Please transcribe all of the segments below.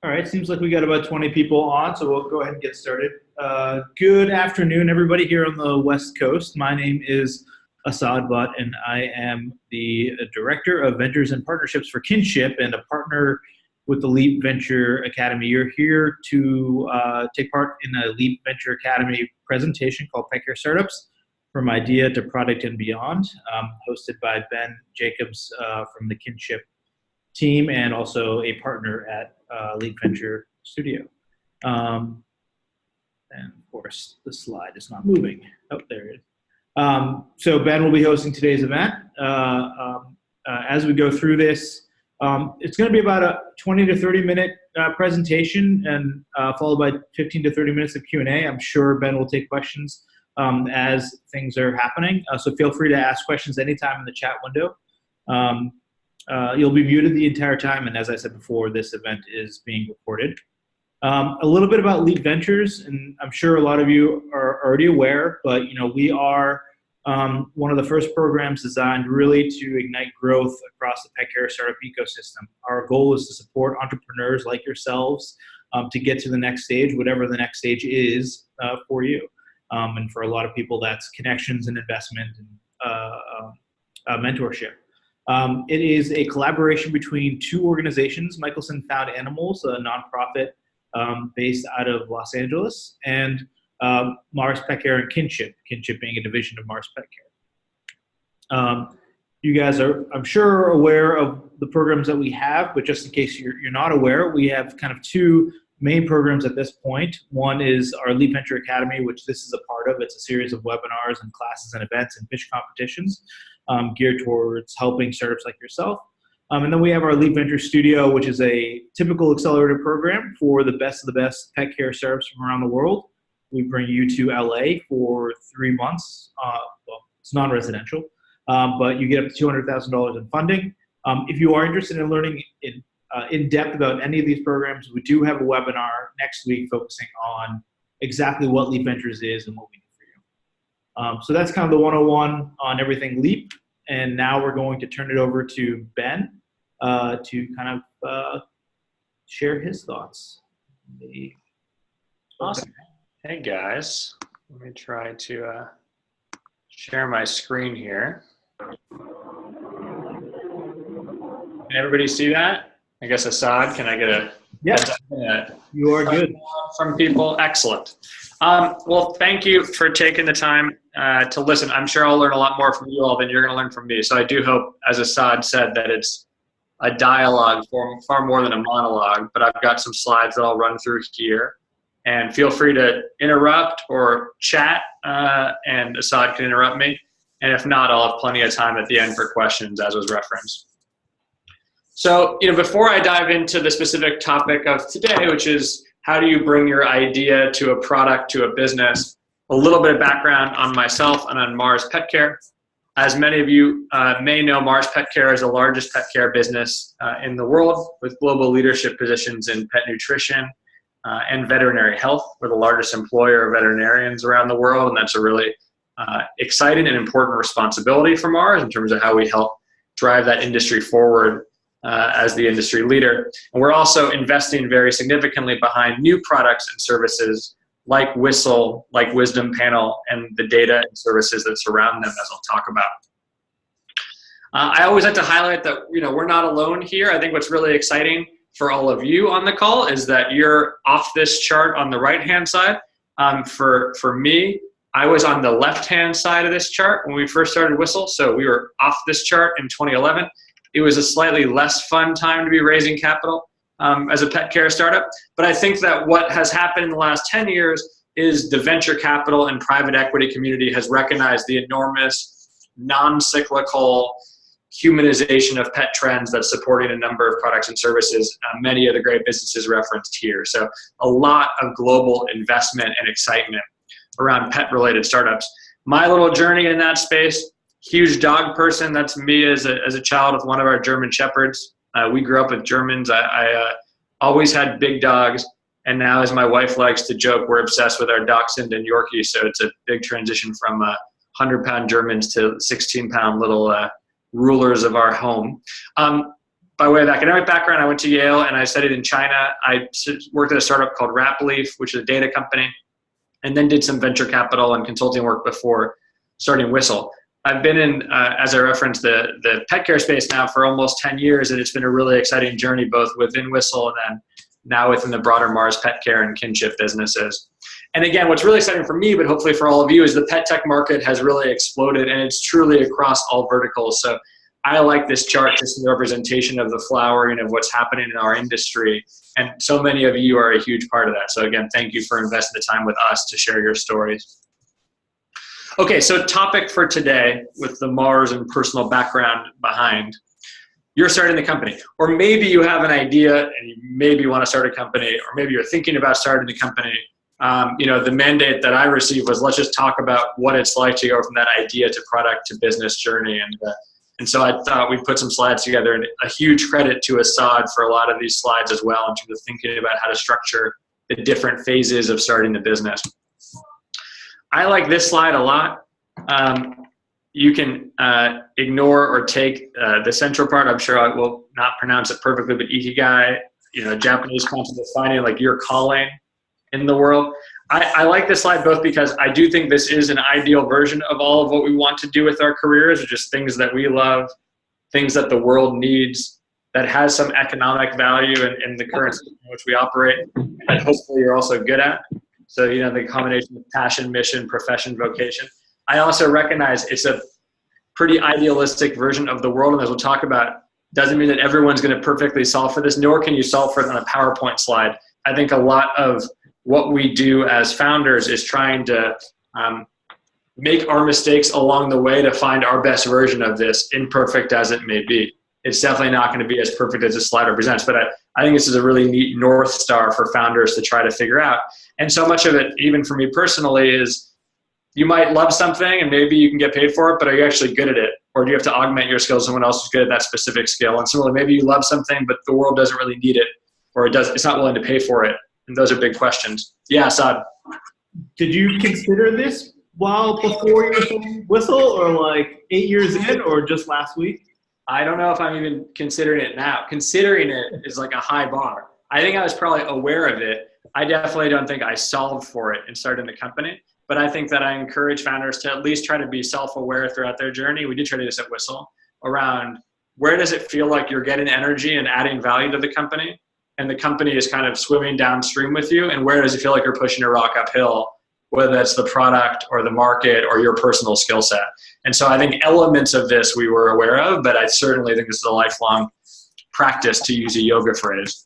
All right, seems like we got about 20 people on, so we'll go ahead and get started. Good afternoon, everybody here on the West Coast. My name is Assad Butt, and I am the Director of Ventures and Partnerships for Kinship and a partner with the Leap Venture Academy. You're here to take part in a Leap Venture Academy presentation called Petcare Startups, From Idea to Product and Beyond, hosted by Ben Jacobs from the Kinship team and also a partner at Leap Venture Studio. And of course, the slide is not moving. Oh, there it is. So Ben will be hosting today's event. As we go through this, it's going to be about a 20 to 30 minute presentation and followed by 15 to 30 minutes of Q&A. I'm sure Ben will take questions as things are happening. So feel free to ask questions anytime in the chat window. You'll be muted the entire time, and as I said before, this event is being recorded. A little bit about Leap Ventures, and I'm sure a lot of you are already aware, but we are one of the first programs designed really to ignite growth across the pet care startup ecosystem. Our goal is to support entrepreneurs like yourselves to get to the next stage, whatever the next stage is for you. And for a lot of people, that's connections and investment and mentorship. It is a collaboration between two organizations, Michelson Found Animals, a nonprofit based out of Los Angeles, and Mars Petcare and Kinship being a division of Mars Petcare. You guys are, I'm sure, aware of the programs that we have, but just in case you're not aware, we have kind of two main programs at this point. One is our Leap Venture Academy, which this is a part of. It's a series of webinars and classes and events and pitch competitions geared towards helping startups like yourself. And then we have our Leap Venture Studio, which is a typical accelerator program for the best of the best pet care startups from around the world. We bring you to LA for 3 months. Well, it's non-residential, but you get up to $200,000 in funding. If you are interested in learning in depth about any of these programs, we do have a webinar next week focusing on exactly what Leap Ventures is and what we do for you. So that's kind of the 101 on everything Leap. And now we're going to turn it over to Ben to kind of share his thoughts. Awesome. Hey guys, let me try to share my screen here. Can everybody see that? I guess Assad, can I get a yes? You are good. From people, excellent. Well, thank you for taking the time to listen. I'm sure I'll learn a lot more from you all than you're going to learn from me. So I do hope, as Assad said, that it's a dialogue far more than a monologue. But I've got some slides that I'll run through here. And feel free to interrupt or chat, and Assad can interrupt me. And if not, I'll have plenty of time at the end for questions, as was referenced. So, before I dive into the specific topic of today, which is how do you bring your idea to a product, to a business, a little bit of background on myself and on Mars Petcare. As many of you may know, Mars Petcare is the largest pet care business in the world with global leadership positions in pet nutrition and veterinary health. We're the largest employer of veterinarians around the world, and that's a really exciting and important responsibility for Mars in terms of how we help drive that industry forward as the industry leader. And we're also investing very significantly behind new products and services like Whistle, like Wisdom Panel, and the data and services that surround them, as I'll talk about. I always like to highlight that we're not alone here. I think what's really exciting for all of you on the call is that you're off this chart on the right-hand side. For me, I was on the left-hand side of this chart when we first started Whistle, so we were off this chart in 2011. It was a slightly less fun time to be raising capital as a pet care startup. But I think that what has happened in the last 10 years is the venture capital and private equity community has recognized the enormous non-cyclical humanization of pet trends that's supporting a number of products and services, many of the great businesses referenced here. So a lot of global investment and excitement around pet-related startups. My little journey in that space, huge dog person. That's me as a child with one of our German Shepherds. We grew up with Germans. I always had big dogs. And now, as my wife likes to joke, we're obsessed with our Dachshund and Yorkie. So it's a big transition from 100-pound Germans to 16-pound little rulers of our home. By by way of academic background, I went to Yale and I studied in China. I worked at a startup called Rapleaf, which is a data company, and then did some venture capital and consulting work before starting Whistle. I've been in, as I referenced, the pet care space now for almost 10 years, and it's been a really exciting journey both within Whistle and then now within the broader Mars Petcare and Kinship businesses. And again, what's really exciting for me, but hopefully for all of you, is the pet tech market has really exploded, and it's truly across all verticals. So I like this chart, just in the representation of the flowering of what's happening in our industry. And so many of you are a huge part of that. So again, thank you for investing the time with us to share your stories. Okay, so topic for today with the Mars and personal background behind. You're starting the company, or maybe you have an idea and you maybe want to start a company, or maybe you're thinking about starting a company. The mandate that I received was, let's just talk about what it's like to go from that idea to product to business journey. And so I thought we'd put some slides together, and a huge credit to Assad for a lot of these slides as well in terms of thinking about how to structure the different phases of starting the business. I like this slide a lot. You can ignore or take the central part. I'm sure I will not pronounce it perfectly, but ikigai, Japanese concept of finding like your calling in the world. I like this slide both because I do think this is an ideal version of all of what we want to do with our careers, or just things that we love, things that the world needs, that has some economic value in the current system in which we operate, and hopefully you're also good at. So, the combination of passion, mission, profession, vocation. I also recognize it's a pretty idealistic version of the world, and as we'll talk about, doesn't mean that everyone's going to perfectly solve for this, nor can you solve for it on a PowerPoint slide. I think a lot of what we do as founders is trying to make our mistakes along the way to find our best version of this, imperfect as it may be. It's definitely not going to be as perfect as this slide represents, but I think this is a really neat North Star for founders to try to figure out. And so much of it, even for me personally, is you might love something and maybe you can get paid for it, but are you actually good at it? Or do you have to augment your skills? Someone else is good at that specific skill. And similarly, maybe you love something, but the world doesn't really need it, or it's not willing to pay for it. And those are big questions. Yeah, Assad. Did you consider this before you were starting Whistle, or like 8 years in, or just last week? I don't know if I'm even considering it now. Considering it is like a high bar. I think I was probably aware of it. I definitely don't think I solved for it in starting the company, but I think that I encourage founders to at least try to be self-aware throughout their journey. We did try to do this at Whistle, around where does it feel like you're getting energy and adding value to the company, and the company is kind of swimming downstream with you, and where does it feel like you're pushing a rock uphill, whether that's the product or the market or your personal skill set. And so I think elements of this we were aware of, but I certainly think this is a lifelong practice, to use a yoga phrase.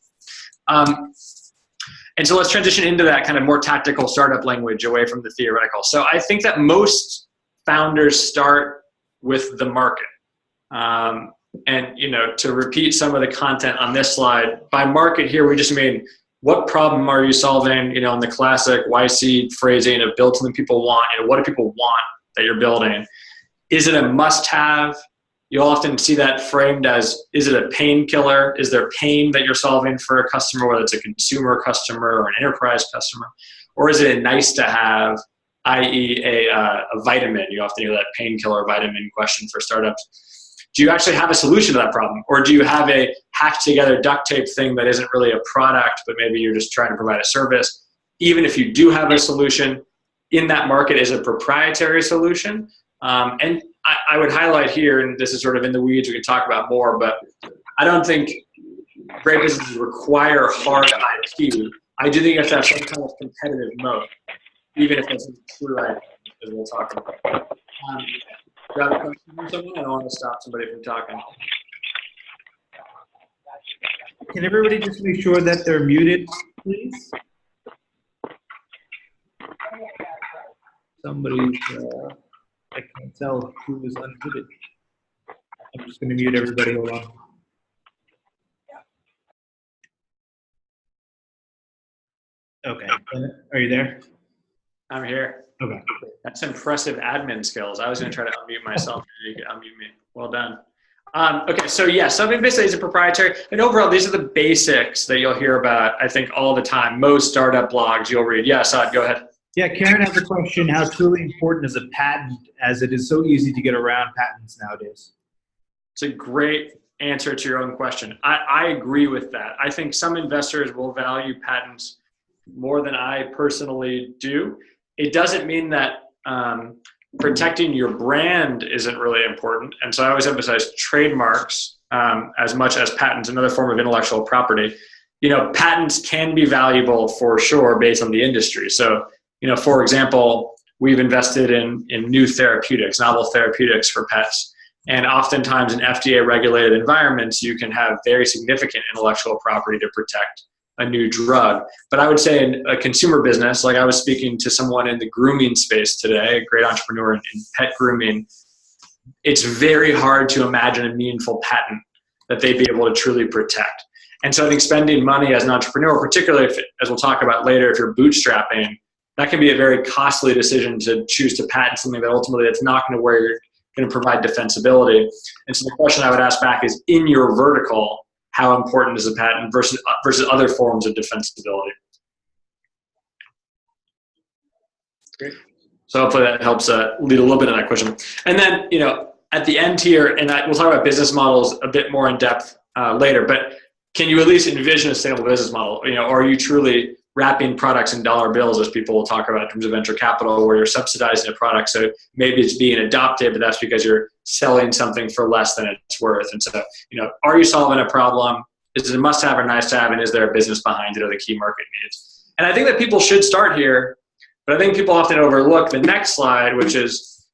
And so let's transition into that kind of more tactical startup language away from the theoretical. So I think that most founders start with the market. And to repeat some of the content on this slide, by market here, we just mean what problem are you solving, in the classic YC phrasing of build something people want, what do people want that you're building? Is it a must-have? You'll often see that framed as, is it a painkiller? Is there pain that you're solving for a customer, whether it's a consumer customer or an enterprise customer? Or is it a nice-to-have, i.e. a vitamin? You often hear that painkiller vitamin question for startups. Do you actually have a solution to that problem? Or do you have a hacked-together duct tape thing that isn't really a product, but maybe you're just trying to provide a service? Even if you do have a solution, in that market is a proprietary solution. And I would highlight here, and this is sort of in the weeds, we can talk about more, but I don't think great businesses require hard IP. I do think you have to have some kind of competitive moat, even if it's true IP, as we'll talk about. Do you have a question from someone? I don't want to stop somebody from talking. Can everybody just make sure that they're muted, please? Somebody's, I can't tell who is unmuted. I'm just going to mute everybody. Hold on. Okay. Are you there? I'm here. Okay. That's impressive admin skills. I was going to try to unmute myself. You could unmute me. Well done. Okay, so yeah, something basically is a proprietary. And overall, these are the basics that you'll hear about, I think, all the time. Most startup blogs you'll read. Yeah, Assad, go ahead. Yeah, Karen has a question. How truly important is a patent, as it is so easy to get around patents nowadays? It's a great answer to your own question. I agree with that. I think some investors will value patents more than I personally do. It doesn't mean that protecting your brand isn't really important. And so I always emphasize trademarks as much as patents, another form of intellectual property. Patents can be valuable for sure based on the industry. So, for example, we've invested in new therapeutics, novel therapeutics for pets. And oftentimes in FDA-regulated environments, you can have very significant intellectual property to protect a new drug. But I would say in a consumer business, like I was speaking to someone in the grooming space today, a great entrepreneur in pet grooming, it's very hard to imagine a meaningful patent that they'd be able to truly protect. And so I think spending money as an entrepreneur, particularly if, as we'll talk about later, if you're bootstrapping, that can be a very costly decision to choose to patent something that ultimately that's not going to where you're going to provide defensibility. And so the question I would ask back is, in your vertical, how important is a patent versus other forms of defensibility? Great. So hopefully that helps lead a little bit on that question. And then, at the end here, and we'll talk about business models a bit more in depth later, but can you at least envision a sustainable business model? Are you truly wrapping products in dollar bills, as people will talk about in terms of venture capital, where you're subsidizing a product? So maybe it's being adopted, but that's because you're selling something for less than it's worth. And so, are you solving a problem? Is it a must-have or nice-to-have? And is there a business behind it or the key market needs? And I think that people should start here, but I think people often overlook the next slide, which is,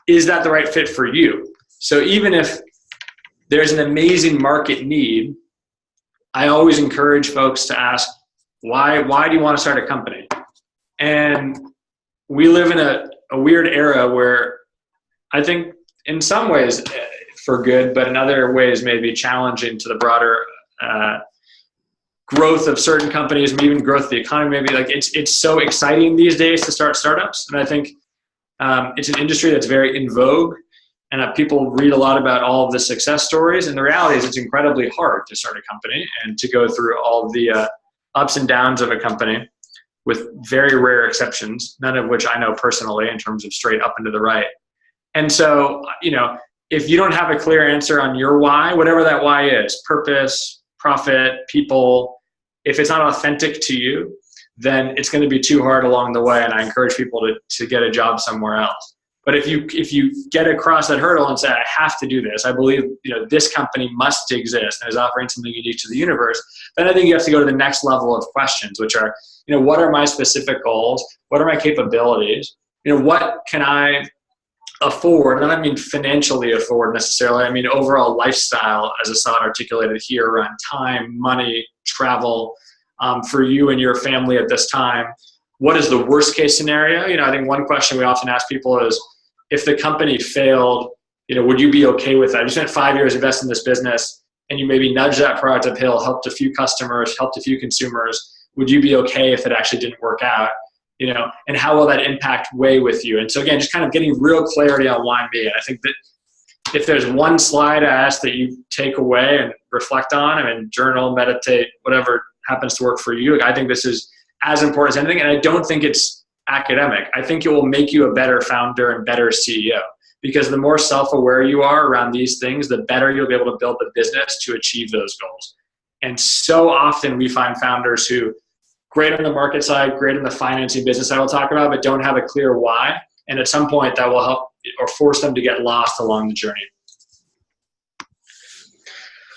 is that the right fit for you? So even if there's an amazing market need, I always encourage folks to ask, why do you want to start a company? And we live in a weird era where I think in some ways for good, but in other ways maybe challenging to the broader growth of certain companies, maybe even growth of the economy. Maybe like it's so exciting these days to start startups. And I think it's an industry that's very in vogue. And people read a lot about all of the success stories. And the reality is it's incredibly hard to start a company and to go through all of the ups and downs of a company, with very rare exceptions, none of which I know personally in terms of straight up and to the right. And so, if you don't have a clear answer on your why, whatever that why is, purpose, profit, people, if it's not authentic to you, then it's going to be too hard along the way. And I encourage people to get a job somewhere else. But if you get across that hurdle and say, I have to do this, I believe this company must exist and is offering something unique to the universe, then I think you have to go to the next level of questions, which are, what are my specific goals? What are my capabilities? What can I afford? And I don't mean financially afford necessarily. I mean overall lifestyle, as Assad articulated here, around time, money, travel, for you and your family at this time. What is the worst case scenario? I think one question we often ask people is, if the company failed, would you be okay with that? You spent 5 years investing in this business and you maybe nudged that product uphill, helped a few customers, helped a few consumers. Would you be okay if it actually didn't work out? And how will that impact weigh with you? And so again, just kind of getting real clarity on why me. And I think that if there's one slide I ask that you take away and reflect on, journal, meditate, whatever happens to work for you, I think this is as important as anything. And I don't think it's academic. I think it will make you a better founder and better CEO, because the more self-aware you are around these things, the better you'll be able to build the business to achieve those goals. And so often we find founders who great on the market side, great on the financing business I will talk about, but don't have a clear why. And at some point that will help or force them to get lost along the journey.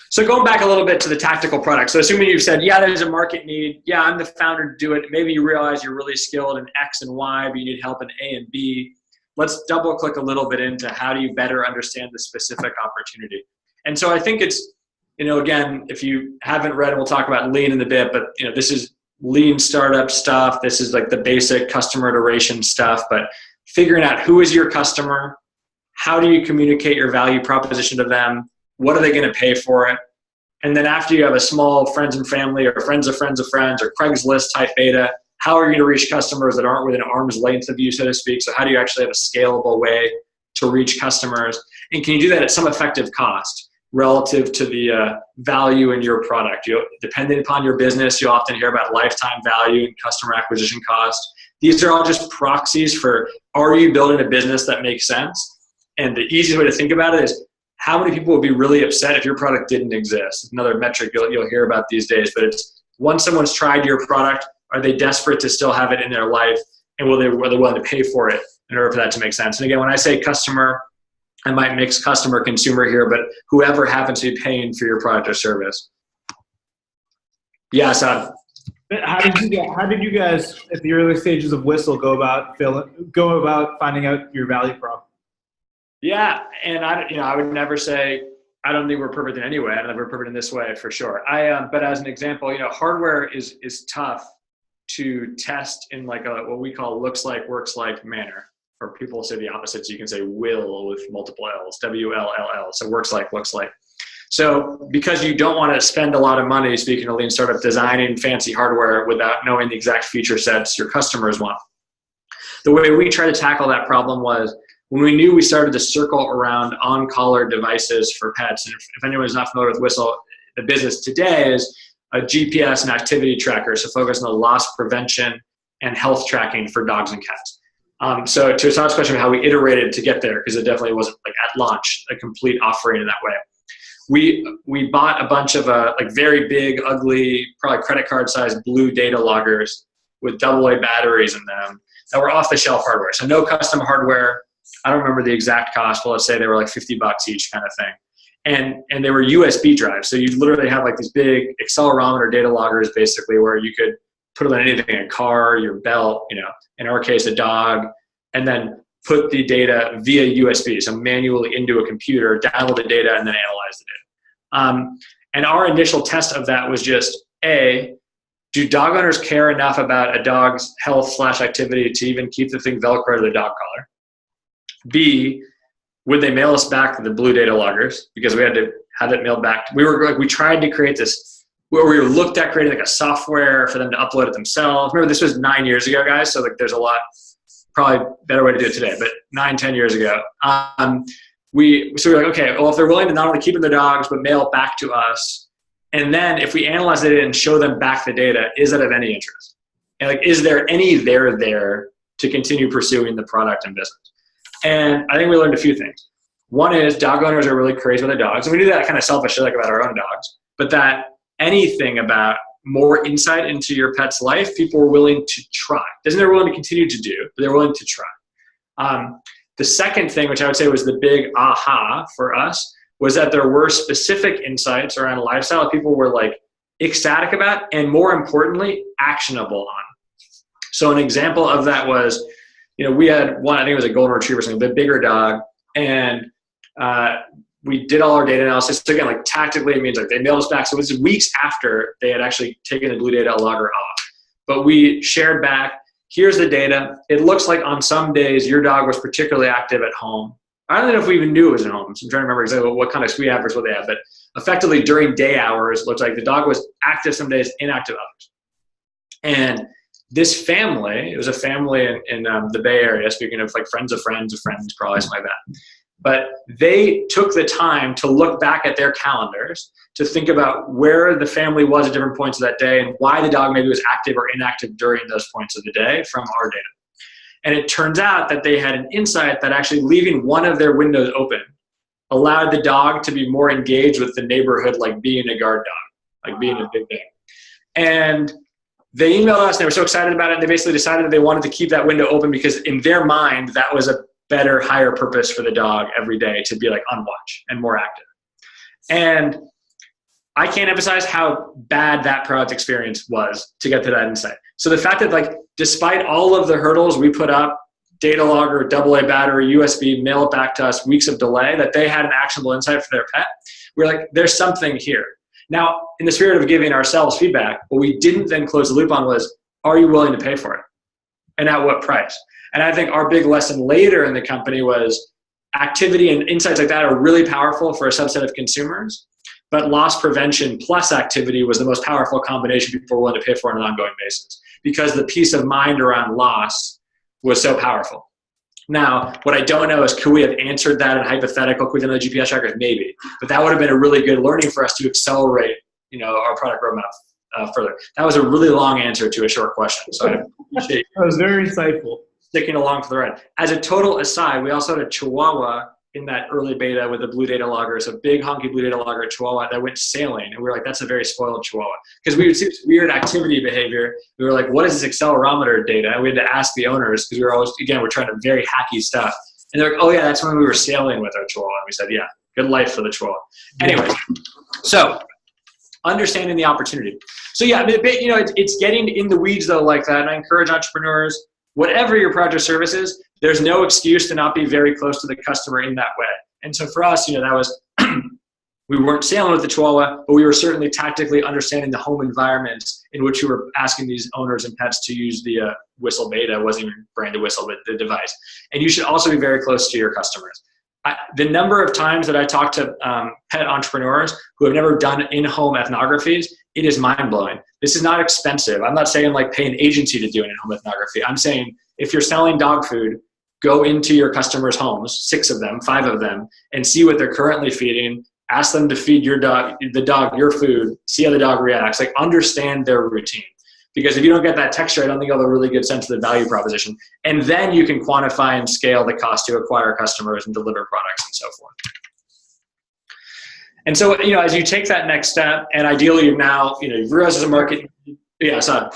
So going back a little bit to the tactical product. So assuming you've said, yeah, there's a market need. Yeah, I'm the founder to do it. Maybe you realize you're really skilled in X and Y, but you need help in A and B. Let's double click a little bit into how do you better understand the specific opportunity. And so I think it's, again, if you haven't read, and we'll talk about lean in a bit, but this is lean startup stuff. This is like the basic customer iteration stuff, but figuring out who is your customer, how do you communicate your value proposition to them, what are they going to pay for it? And then after you have a small friends and family or friends of friends of friends or Craigslist type beta, how are you going to reach customers that aren't within arm's length of you, so to speak? So how do you actually have a scalable way to reach customers? And can you do that at some effective cost relative to the value in your product? Depending upon your business, you often hear about lifetime value and customer acquisition cost. These are all just proxies for, are you building a business that makes sense? And the easiest way to think about it is, how many people would be really upset if your product didn't exist? Another metric you'll hear about these days, but it's once someone's tried your product, are they desperate to still have it in their life, and are they willing to pay for it in order for that to make sense? And again, when I say customer, I might mix customer, consumer here, but whoever happens to be paying for your product or service. Yeah, so how did you guys at the early stages of Whistle go about finding out your value prop? Yeah, and I would never say I don't think we're perfect in any way. I don't think we're perfect in this way for sure. But as an example, hardware is tough to test in like what we call looks like, works like manner. Or people say the opposite, so you can say will with multiple L's, W-L-L-L. So works like, looks like. So because you don't want to spend a lot of money, speaking of lean startup, designing fancy hardware without knowing the exact feature sets your customers want. The way we try to tackle that problem was when we knew we started to circle around on-collar devices for pets. And if anyone's not familiar with Whistle, the business today is a GPS and activity tracker, so focus on the loss prevention and health tracking for dogs and cats. So to Assad's question of how we iterated to get there, because it definitely wasn't like at launch a complete offering in that way. We bought a bunch of like very big, ugly, probably credit card sized blue data loggers with AA batteries in them that were off the shelf hardware. So no custom hardware. I don't remember the exact cost, but let's say they were like $50 each kind of thing. And they were USB drives. So you literally have like these big accelerometer data loggers basically where you could put it on anything, a car, your belt, in our case, a dog, and then put the data via USB, so manually into a computer, download the data, and then analyze the data. And our initial test of that was just, A, do dog owners care enough about a dog's health/activity to even keep the thing Velcro to the dog collar? B, would they mail us back the blue data loggers? Because we had to have it mailed back. We tried to create this where we looked at creating like a software for them to upload it themselves. Remember, this was 9 years ago, guys, so like there's a lot, probably better way to do it today, but 9-10 years ago. So we were like, okay, well, if they're willing to not only keep their dogs, but mail it back to us, and then if we analyze the data and show them back the data, is that of any interest? And like, is there any there to continue pursuing the product and business? And I think we learned a few things. One is dog owners are really crazy with their dogs, and we do that kind of selfishly, like about our own dogs, but that anything about more insight into your pet's life, people were willing to try. Doesn't they're willing to continue to do, but they're willing to try. The second thing, which I would say was the big aha for us, was that there were specific insights around lifestyle that people were like ecstatic about, and more importantly, actionable on. So an example of that was, we had one, I think it was a golden retriever, something, a bit bigger dog, and we did all our data analysis. So again, like tactically, it means like they mailed us back. So it was weeks after they had actually taken the blue data logger off. But we shared back, here's the data. It looks like on some days your dog was particularly active at home. I don't know if we even knew it was at home. So I'm trying to remember exactly what kind of sweet average what they had. But effectively during day hours, it looked like the dog was active some days, inactive others. And this family, it was a family in the Bay Area, speaking of like friends of friends of friends, probably something like that. But they took the time to look back at their calendars to think about where the family was at different points of that day and why the dog maybe was active or inactive during those points of the day from our data. And it turns out that they had an insight that actually leaving one of their windows open allowed the dog to be more engaged with the neighborhood, like being a guard dog, like being a big dog. And they emailed us and they were so excited about it. They basically decided that they wanted to keep that window open because in their mind, that was a better, higher purpose for the dog every day to be like on watch and more active. And I can't emphasize how bad that product experience was to get to that insight. So the fact that like, despite all of the hurdles we put up, data logger, AA battery, USB, mail it back to us, weeks of delay, that they had an actionable insight for their pet, we're like, there's something here. Now, in the spirit of giving ourselves feedback, what we didn't then close the loop on was, are you willing to pay for it? And at what price? And I think our big lesson later in the company was activity and insights like that are really powerful for a subset of consumers, but loss prevention plus activity was the most powerful combination people were willing to pay for on an ongoing basis because the peace of mind around loss was so powerful. Now, what I don't know is could we have answered that in hypothetical, could we have done the GPS trackers? Maybe, but that would have been a really good learning for us to accelerate, our product roadmap further. That was a really long answer to a short question, so I appreciate that was very insightful. Sticking along for the ride. As a total aside, we also had a Chihuahua in that early beta with the blue data logger. So big honky blue data logger Chihuahua that went sailing. And we were like, that's a very spoiled Chihuahua. Because we would see this weird activity behavior. We were like, what is this accelerometer data? And we had to ask the owners because we were always, again, we're trying to very hacky stuff. And they're like, oh yeah, that's when we were sailing with our Chihuahua. And we said, yeah, good life for the Chihuahua. Anyways, so understanding the opportunity. So yeah, it's getting in the weeds though like that. And I encourage entrepreneurs, whatever your product or service is, there's no excuse to not be very close to the customer in that way. And so for us, that was, we weren't sailing with the Chihuahua, but we were certainly tactically understanding the home environments in which we were asking these owners and pets to use the Whistle Beta. It wasn't even branded Whistle, but the device. And you should also be very close to your customers. The number of times that I talk to pet entrepreneurs who have never done in-home ethnographies, it is mind-blowing. This is not expensive. I'm not saying like pay an agency to do an in-home ethnography. I'm saying if you're selling dog food, go into your customers' homes, 6 of them, 5 of them, and see what they're currently feeding. Ask them to feed the dog your food, see how the dog reacts, like understand their routine. Because if you don't get that texture, I don't think you'll have a really good sense of the value proposition. And then you can quantify and scale the cost to acquire customers and deliver products and so forth. And so, as you take that next step, and ideally you've realized as a market, yeah, so.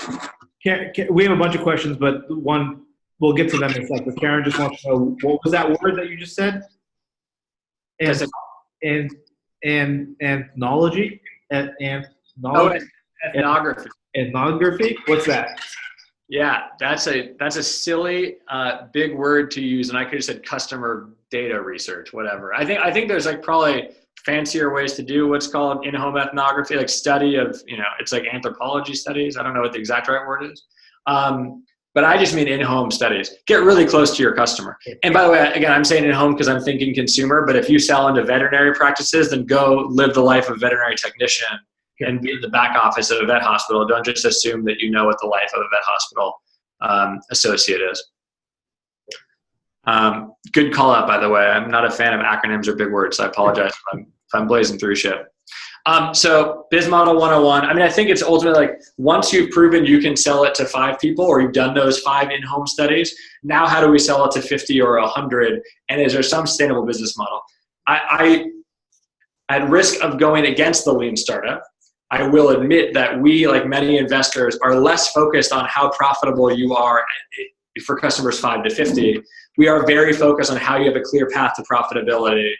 We have a bunch of questions, but one, we'll get to them in a second. Karen just wants to know, what was that word that you just said? Ethnology? Ethnography. Ethnography? What's that? Yeah, that's a silly big word to use, and I could have said customer data research, whatever. I think there's like probably fancier ways to do what's called in-home ethnography, like study of, it's like anthropology studies. I don't know what the exact right word is. But I just mean in-home studies. Get really close to your customer. And by the way, again, I'm saying in-home because I'm thinking consumer, but if you sell into veterinary practices, then go live the life of a veterinary technician and be in the back office of a vet hospital. Don't just assume that you know what the life of a vet hospital associate is. Good call out, by the way. I'm not a fan of acronyms or big words, so I apologize if I'm blazing through shit. So Biz Model 101, I think it's ultimately like once you've proven you can sell it to 5 people or you've done those 5 in-home studies, now how do we sell it to 50 or 100? And is there some sustainable business model? I at risk of going against the lean startup, I will admit that we, like many investors, are less focused on how profitable you are for customers 5 to 50. We are very focused on how you have a clear path to profitability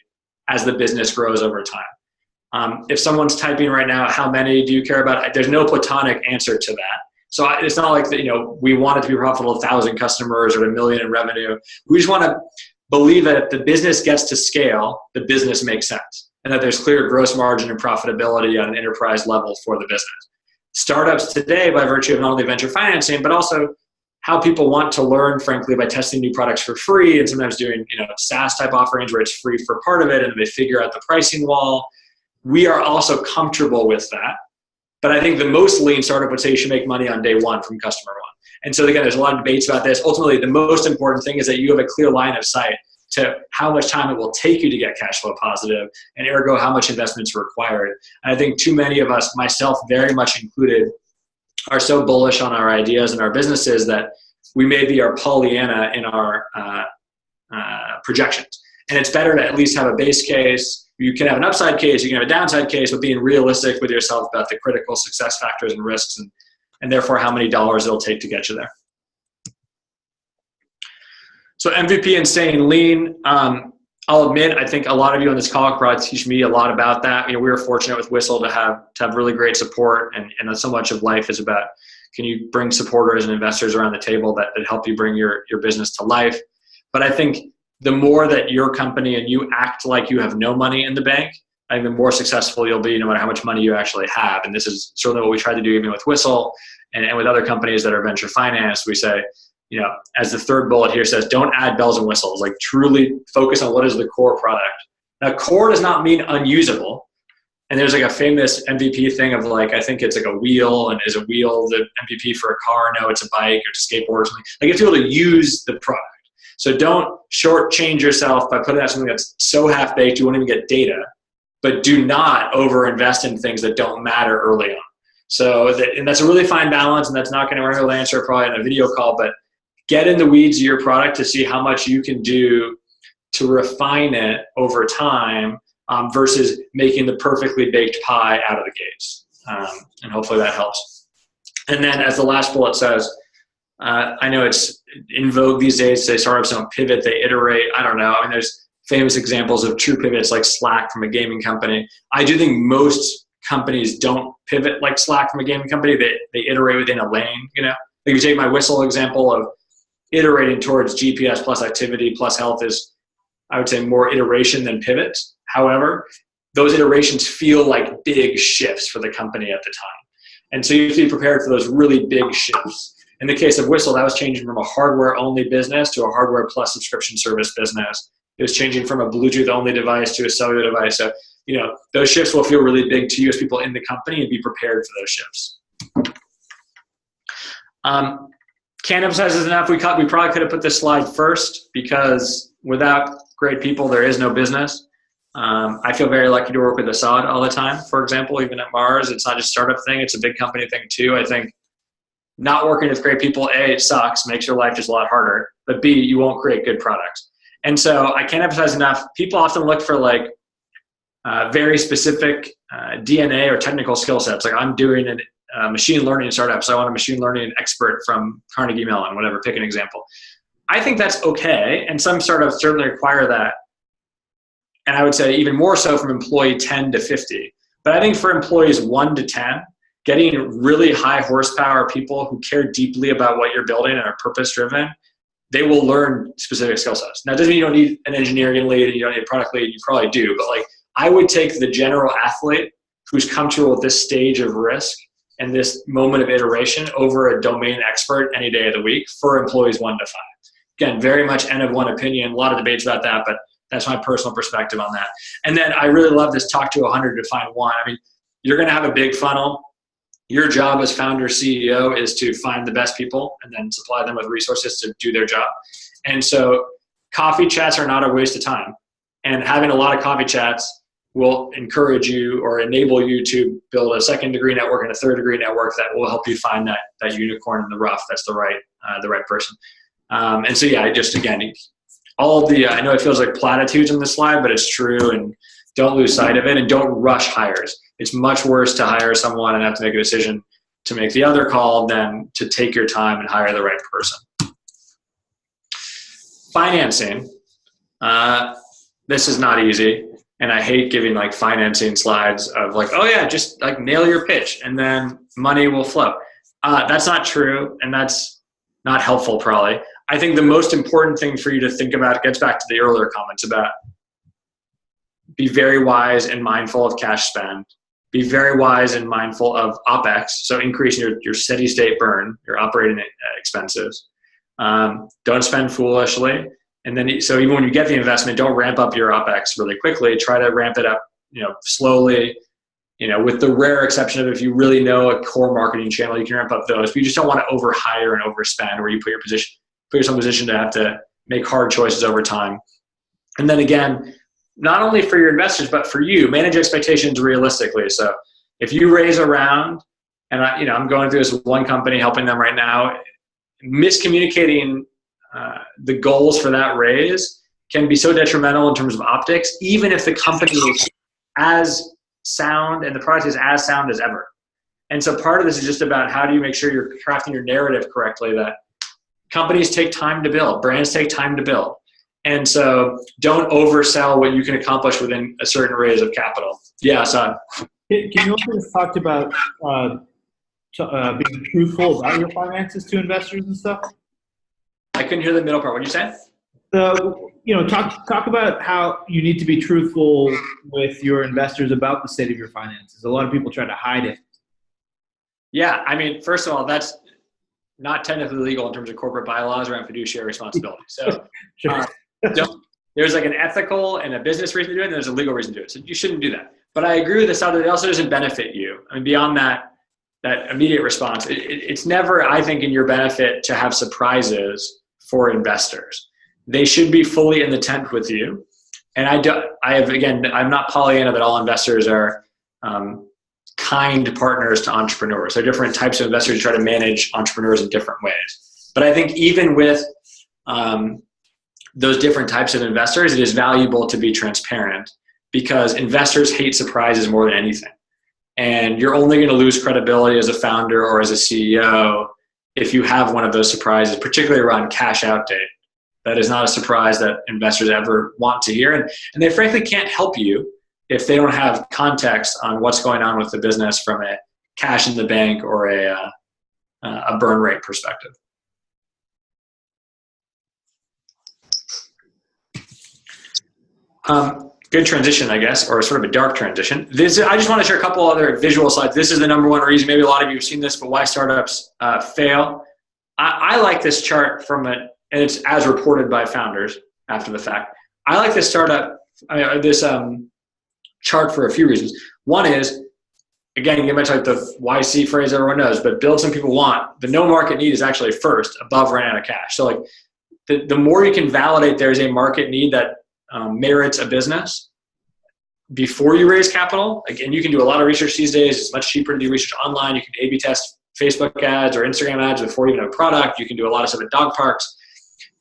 as the business grows over time. If someone's typing right now, how many do you care about? There's no platonic answer to that. So it's not like that, we want it to be profitable, 1,000 customers or $1 million in revenue. We just want to believe that if the business gets to scale, the business makes sense, and that there's clear gross margin and profitability on an enterprise level for the business. Startups today, by virtue of not only venture financing, but also how people want to learn, frankly, by testing new products for free and sometimes doing, SaaS type offerings where it's free for part of it and they figure out the pricing wall. We are also comfortable with that. But I think the most lean startup would say you should make money on day one from customer one. And so again, there's a lot of debates about this. Ultimately, the most important thing is that you have a clear line of sight to how much time it will take you to get cash flow positive, and ergo how much investment is required. And I think too many of us, myself very much included, are so bullish on our ideas and our businesses that we may be our Pollyanna in our projections. And it's better to at least have a base case. You can have an upside case, you can have a downside case, but being realistic with yourself about the critical success factors and risks and therefore how many dollars it'll take to get you there. So MVP and staying lean, I'll admit, I think a lot of you on this call probably teach me a lot about that. We were fortunate with Whistle to have really great support, and so much of life is about, can you bring supporters and investors around the table that help you bring your business to life? But I think the more that your company and you act like you have no money in the bank, I think the more successful you'll be no matter how much money you actually have. And this is certainly what we try to do even with Whistle and with other companies that are venture financed. We say, as the third bullet here says, don't add bells and whistles, like truly focus on what is the core product. Now, core does not mean unusable. And there's like a famous MVP thing of like, I think it's like a wheel, and is a wheel the MVP for a car? No, it's a bike or it's a skateboard or something. Like, you have to be able to use the product. So don't shortchange yourself by putting out something that's so half-baked you won't even get data, but do not over-invest in things that don't matter early on. So and that's a really fine balance, and that's not going to be able to answer probably in a video call, but get in the weeds of your product to see how much you can do to refine it over time versus making the perfectly baked pie out of the gates. And hopefully that helps. And then as the last bullet says, I know it's in vogue these days to say startups don't pivot, they iterate. I don't know. I mean, there's famous examples of true pivots like Slack from a gaming company. I do think most companies don't pivot like Slack from a gaming company. They iterate within a lane, you know. Like if you take my Whistle example of iterating towards GPS plus activity plus health is, I would say, more iteration than pivot. However, those iterations feel like big shifts for the company at the time. And so you have to be prepared for those really big shifts. In the case of Whistle, that was changing from a hardware-only business to a hardware plus subscription service business. It was changing from a Bluetooth-only device to a cellular device. So, you know, those shifts will feel really big to you as people in the company, and be prepared for those shifts. Can't emphasize this enough. We probably could have put this slide first, because without great people, there is no business. I feel very lucky to work with Assad all the time, for example, even at Mars. It's not just a startup thing, it's a big company thing too. I think not working with great people, A, it sucks, makes your life just a lot harder, but B, you won't create good products. And so I can't emphasize enough, people often look for like very specific DNA or technical skill sets. Like I'm doing a machine learning startup, so I want a machine learning expert from Carnegie Mellon, whatever, pick an example. I think that's okay, and some startups certainly require that. And I would say even more so from employee 10 to 50. But I think for employees 1 to 10, getting really high horsepower people who care deeply about what you're building and are purpose driven, they will learn specific skill sets. Now, it doesn't mean you don't need an engineering lead and you don't need a product lead, you probably do, but like I would take the general athlete who's comfortable with this stage of risk and this moment of iteration over a domain expert any day of the week for employees 1 to 5. Again, very much N of one opinion, a lot of debates about that, but that's my personal perspective on that. And then I really love this talk to 100 to find one. I mean, you're going to have a big funnel. Your job as founder CEO is to find the best people and then supply them with resources to do their job. And so coffee chats are not a waste of time. And having a lot of coffee chats will encourage you or enable you to build a second degree network and a third degree network that will help you find that unicorn in the rough. That's the right person. And so, yeah, just again, all of the, I know it feels like platitudes on this slide, but it's true, and don't lose sight of it, and don't rush hires. It's much worse to hire someone and have to make a decision to make the other call than to take your time and hire the right person. Financing. This is not easy, and I hate giving like financing slides of like, oh yeah, just like nail your pitch and then money will flow. That's not true, and that's not helpful probably. I think the most important thing for you to think about gets back to the earlier comments about be very wise and mindful of cash spend. Be very wise and mindful of OPEX, so increasing your steady state burn, your operating expenses. Don't spend foolishly. And then, so even when you get the investment, don't ramp up your OPEX really quickly. Try to ramp it up, slowly, with the rare exception of if you really know a core marketing channel, you can ramp up those. But you just don't want to overhire and overspend where you put yourself in a position to have to make hard choices over time. And then again, not only for your investors, but for you, manage expectations realistically. So if you raise a round, and I'm going through this with one company, helping them right now, miscommunicating the goals for that raise can be so detrimental in terms of optics, even if the company is as sound and the product is as sound as ever. And so part of this is just about how do you make sure you're crafting your narrative correctly, that companies take time to build, brands take time to build. And so don't oversell what you can accomplish within a certain raise of capital. Yeah, Son. Can you also just talk about being truthful about your finances to investors and stuff? I couldn't hear the middle part. What did you say? Talk about how you need to be truthful with your investors about the state of your finances. A lot of people try to hide it. Yeah, I mean, first of all, that's not technically legal in terms of corporate bylaws around fiduciary responsibility. So Sure. There's like an ethical and a business reason to do it, and there's a legal reason to do it. So you shouldn't do that. But I agree with this other, it also doesn't benefit you. I mean, beyond that immediate response, it's never, I think, in your benefit to have surprises for investors. They should be fully in the tent with you. And I'm not Pollyanna that all investors are kind partners to entrepreneurs. There are different types of investors who try to manage entrepreneurs in different ways. But I think even with those different types of investors, it is valuable to be transparent, because investors hate surprises more than anything. And you're only going to lose credibility as a founder or as a CEO if you have one of those surprises, particularly around cash out date. That is not a surprise that investors ever want to hear. And they frankly can't help you if they don't have context on what's going on with the business from a cash in the bank or a burn rate perspective. Good transition, I guess, or sort of a dark transition. I just want to share a couple other visual slides. This is the number one reason, maybe a lot of you have seen this, but why startups fail. I like this chart and it's as reported by founders after the fact. I like this chart for a few reasons. One is, again, you mentioned like the YC phrase everyone knows, but build some people want. The no market need is actually first above running out of cash. So like the more you can validate there's a market need that merits a business before you raise capital. Again, you can do a lot of research these days. It's much cheaper to do research online. You can A/B test Facebook ads or Instagram ads before you even have a product. You can do a lot of stuff at dog parks.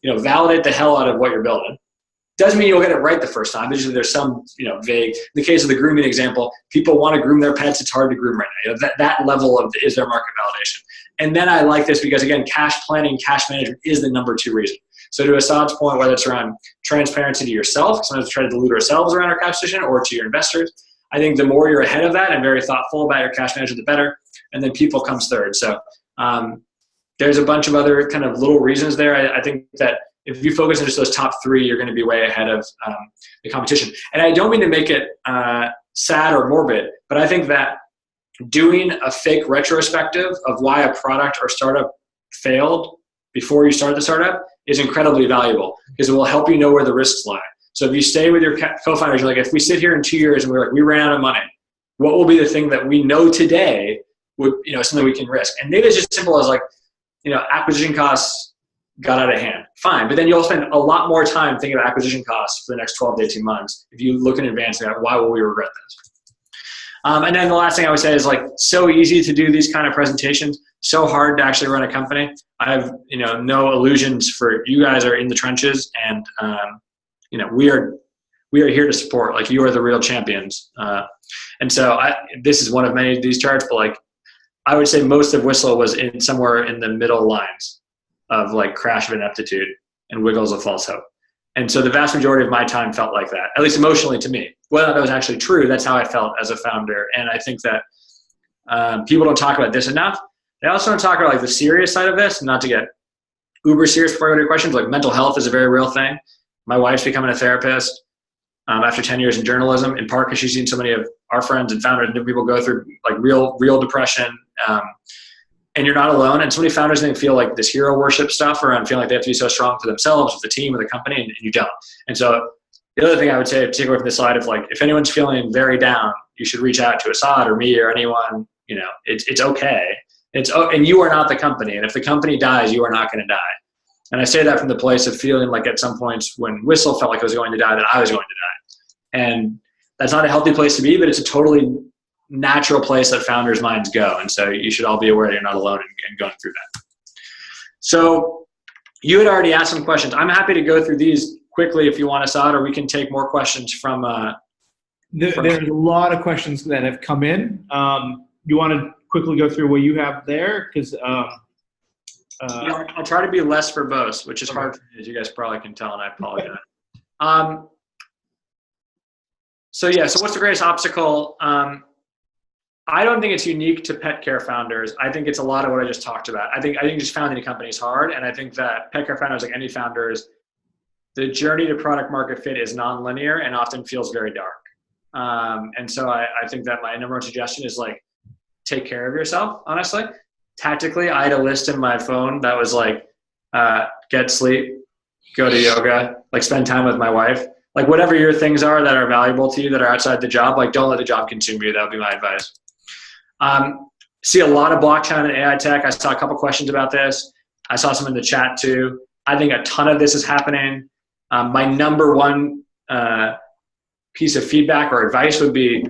Validate the hell out of what you're building. Doesn't mean you'll get it right the first time. Usually there's some, vague. In the case of the grooming example, people want to groom their pets. It's hard to groom right now. That level of is their market validation. And then I like this because, again, cash planning, cash management is the number 2 reason. So to Assad's point, whether it's around transparency to yourself, sometimes we try to dilute ourselves around our cash position, or to your investors, I think the more you're ahead of that and very thoughtful about your cash management, the better. And then people comes third. So there's a bunch of other kind of little reasons there. I think that if you focus on just those top 3, you're going to be way ahead of the competition. And I don't mean to make it sad or morbid, but I think that doing a fake retrospective of why a product or startup failed before you start the startup is incredibly valuable, because it will help you know where the risks lie. So if you stay with your co-founders, you're like, if we sit here in 2 years and we're like, we ran out of money, what will be the thing that we know today would, something we can risk? And maybe it's just simple as like, acquisition costs got out of hand. Fine. But then you'll spend a lot more time thinking about acquisition costs for the next 12 to 18 months if you look in advance and go, why will we regret this? And then the last thing I would say is like, so easy to do these kind of presentations, so hard to actually run a company. I have, no illusions for you guys are in the trenches, and, we are here to support. Like, you are the real champions. And so this is one of many of these charts, but like, I would say most of Whistle was somewhere in the middle lines of like crash of ineptitude and wiggles of false hope. And so the vast majority of my time felt like that, at least emotionally to me. Whether that was actually true, that's how I felt as a founder. And I think that people don't talk about this enough. They also don't talk about like the serious side of this, not to get uber serious before I go to your questions. Like, mental health is a very real thing. My wife's becoming a therapist after 10 years in journalism, in part because she's seen so many of our friends and founders and different people go through like real depression. And you're not alone. And so many founders, they feel like this hero worship stuff around feeling like they have to be so strong for themselves, with the team, with the company, and you don't. And so the other thing I would say, particularly from this slide, if like, if anyone's feeling very down, you should reach out to Assad or me or anyone. It's okay. And you are not the company. And if the company dies, you are not going to die. And I say that from the place of feeling like at some points when Whistle felt like I was going to die, that I was going to die. And that's not a healthy place to be, but it's a totally natural place that founders' minds go. And so you should all be aware that you're not alone in going through that. So you had already asked some questions. I'm happy to go through these quickly if you want, Assad, or we can take more questions from there's a lot of questions that have come in. You want to quickly go through what you have there? Because I'll try to be less verbose, which is hard for me, as you guys probably can tell, and I apologize. So what's the greatest obstacle? I don't think it's unique to Petcare founders. I think it's a lot of what I just talked about. I think just founding a company is hard, and I think that Petcare founders, like any founders, the journey to product market fit is nonlinear and often feels very dark. And so I think that my number one suggestion is like, take care of yourself, honestly. Tactically, I had a list in my phone that was like, get sleep, go to yoga, like spend time with my wife. Like whatever your things are that are valuable to you that are outside the job, like don't let the job consume you. That would be my advice. See a lot of blockchain and AI tech. I saw a couple questions about this. I saw some in the chat too. I think a ton of this is happening. My number one piece of feedback or advice would be,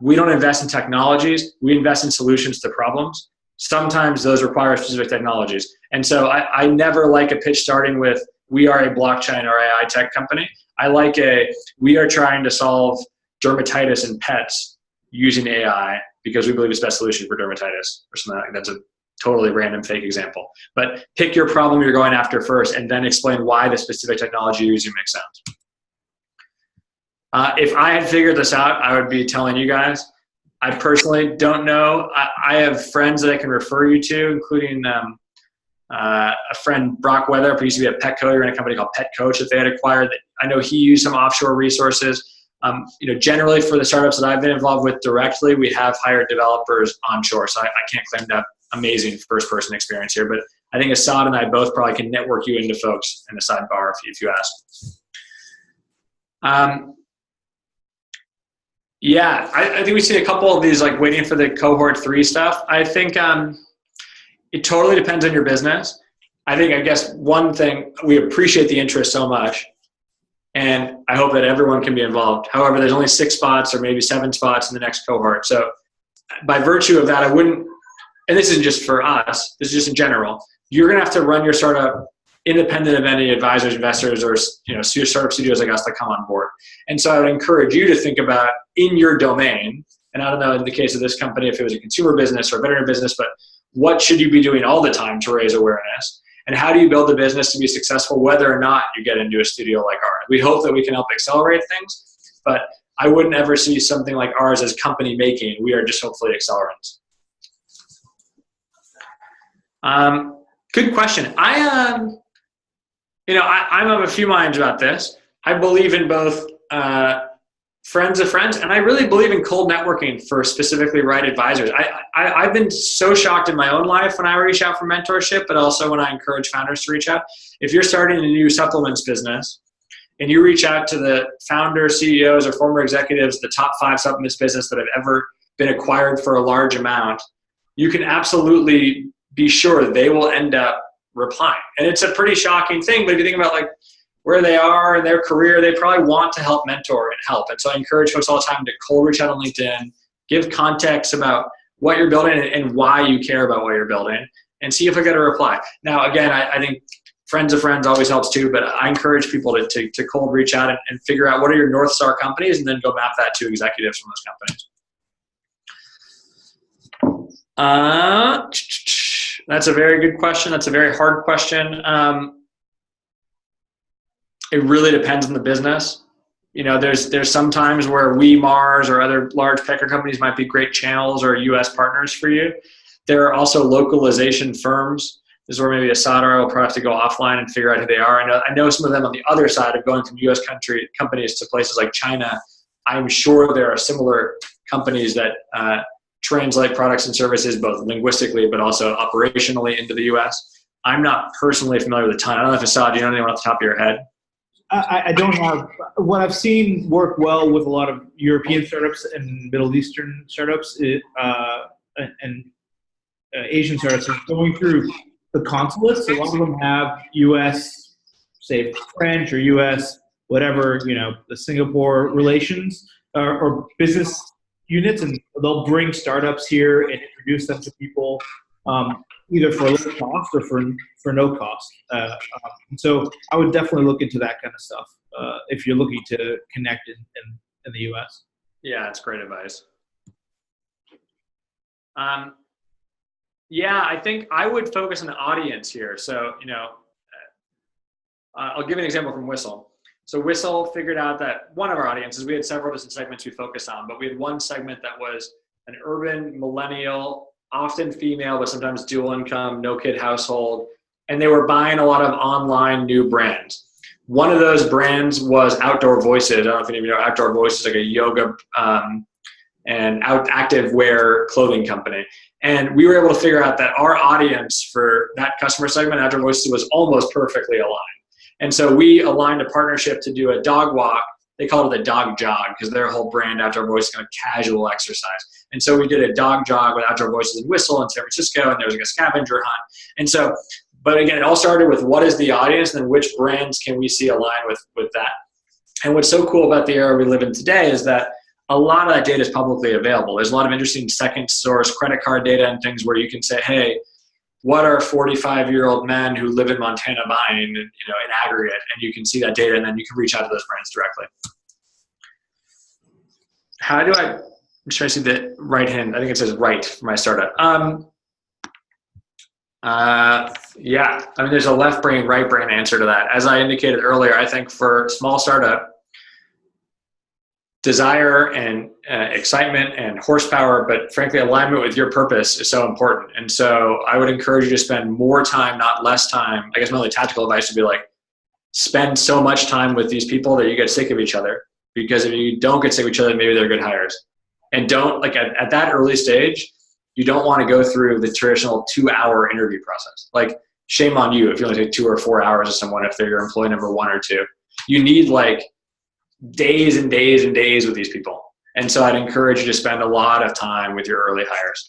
we don't invest in technologies. We invest in solutions to problems. Sometimes those require specific technologies. And so I never like a pitch starting with, we are a blockchain or AI tech company. I like we are trying to solve dermatitis in pets using AI because we believe it's the best solution for dermatitis or something like that. That's a totally random fake example. But pick your problem you're going after first and then explain why the specific technology you're using makes sense. If I had figured this out, I would be telling you guys. I personally don't know. I have friends that I can refer you to, including a friend, Brock Weather, who used to be at Petcare in a company called Pet Coach that they had acquired. I know he used some offshore resources. Generally for the startups that I've been involved with directly, we have hired developers onshore. So I can't claim to have amazing first-person experience here, but I think Assad and I both probably can network you into folks in the sidebar if you ask. Yeah, I think we see a couple of these like waiting for the cohort 3 stuff. I think it totally depends on your business. I guess one thing, we appreciate the interest so much, and I hope that everyone can be involved. However, there's only 6 spots or maybe 7 spots in the next cohort. So by virtue of that, I wouldn't, and this isn't just for us, this is just in general, you're going to have to run your startup independent of any advisors, investors, or startup studios like us that come on board. And so I would encourage you to think about in your domain, and I don't know in the case of this company if it was a consumer business or a veterinary business, but what should you be doing all the time to raise awareness? And how do you build the business to be successful whether or not you get into a studio like ours? We hope that we can help accelerate things, but I wouldn't ever see something like ours as company making. We are just hopefully accelerants. Good question. I'm of a few minds about this. I believe in both friends of friends, and I really believe in cold networking for specifically right advisors. I've been so shocked in my own life when I reach out for mentorship, but also when I encourage founders to reach out. If you're starting a new supplements business and you reach out to the founders, CEOs, or former executives, the top 5 supplements business that have ever been acquired for a large amount, you can absolutely be sure they will end up replying. And it's a pretty shocking thing, but if you think about like where they are in their career, they probably want to help mentor and help. And so I encourage folks all the time to cold reach out on LinkedIn, give context about what you're building and why you care about what you're building, and see if I get a reply. Now, again, I think friends of friends always helps too, but I encourage people to cold reach out and figure out what are your North Star companies and then go map that to executives from those companies. That's a very good question. That's a very hard question. It really depends on the business. There's some times where Mars or other large Petcare companies might be great channels or US partners for you. There are also localization firms. This is where maybe Assad or I will probably have to go offline and figure out who they are. I know some of them on the other side of going from US companies to places like China. I'm sure there are similar companies that translate products and services both linguistically but also operationally into the US. I'm not personally familiar with a ton. I don't know if Assad, do you know anyone off the top of your head? I don't have. What I've seen work well with a lot of European startups and Middle Eastern startups and Asian startups is going through the consulates. A lot of them have U.S., say French or U.S., whatever, the Singapore relations or business units, and they'll bring startups here and introduce them to people. Either for low cost or for no cost. So I would definitely look into that kind of stuff if you're looking to connect in the US. Yeah, that's great advice. Yeah, I think I would focus on the audience here. So, I'll give an example from Whistle. So Whistle figured out that one of our audiences, we had several different segments we focused on, but we had one segment that was an urban millennial, often female, but sometimes dual income, no kid household. And they were buying a lot of online new brands. One of those brands was Outdoor Voices. I don't know if any of you know Outdoor Voices, like a yoga and active wear clothing company. And we were able to figure out that our audience for that customer segment, Outdoor Voices, was almost perfectly aligned. And so we aligned a partnership to do a dog walk. They called it a dog jog because their whole brand, Outdoor Voices, kind of casual exercise. And so we did a dog jog with Outdoor Voices in Whistle in San Francisco, and there was like a scavenger hunt. And so, but again, it all started with what is the audience, and then which brands can we see align with that. And what's so cool about the era we live in today is that a lot of that data is publicly available. There's a lot of interesting second source credit card data and things where you can say, hey, what are 45-year-old men who live in Montana buying, in aggregate, and you can see that data, and then you can reach out to those brands directly. How do I'm trying to see the right hand. I think it says right for my startup. Yeah, I mean, there's a left brain, right brain answer to that. As I indicated earlier, I think for small startup, desire and excitement and horsepower, but frankly, alignment with your purpose is so important. And so I would encourage you to spend more time, not less time. I guess my only tactical advice would be like, spend so much time with these people that you get sick of each other. Because if you don't get sick of each other, maybe they're good hires. And don't, like at that early stage, you don't want to go through the traditional 2-hour interview process. Like, shame on you if you only take 2 or 4 hours with someone, if they're your employee number 1 or 2. You need like days and days and days with these people. And so I'd encourage you to spend a lot of time with your early hires.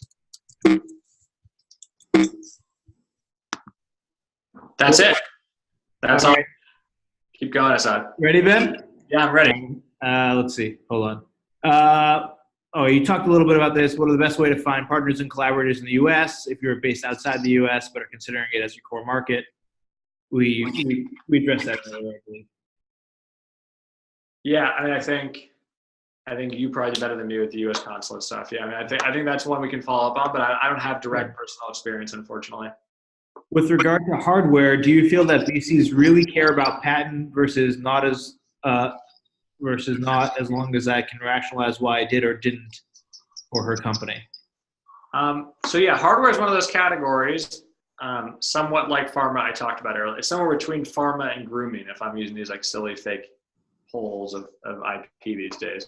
That's it. That's all. Keep going, Assad. Ready, Ben? Yeah, I'm ready. Let's see. Hold on. You talked a little bit about this. What are the best way to find partners and collaborators in the U.S. if you're based outside the U.S. but are considering it as your core market? We addressed that earlier, I believe. Yeah, I mean, I think you probably do better than me with the U.S. consulate stuff. Yeah, I mean, I think that's one we can follow up on, but I don't have direct personal experience, unfortunately. With regard to hardware, do you feel that VCs really care about patent versus not as long as I can rationalize why I did or didn't for her company? So yeah, hardware is one of those categories, somewhat like pharma I talked about earlier. It's somewhere between pharma and grooming, if I'm using these like silly fake polls of IP these days.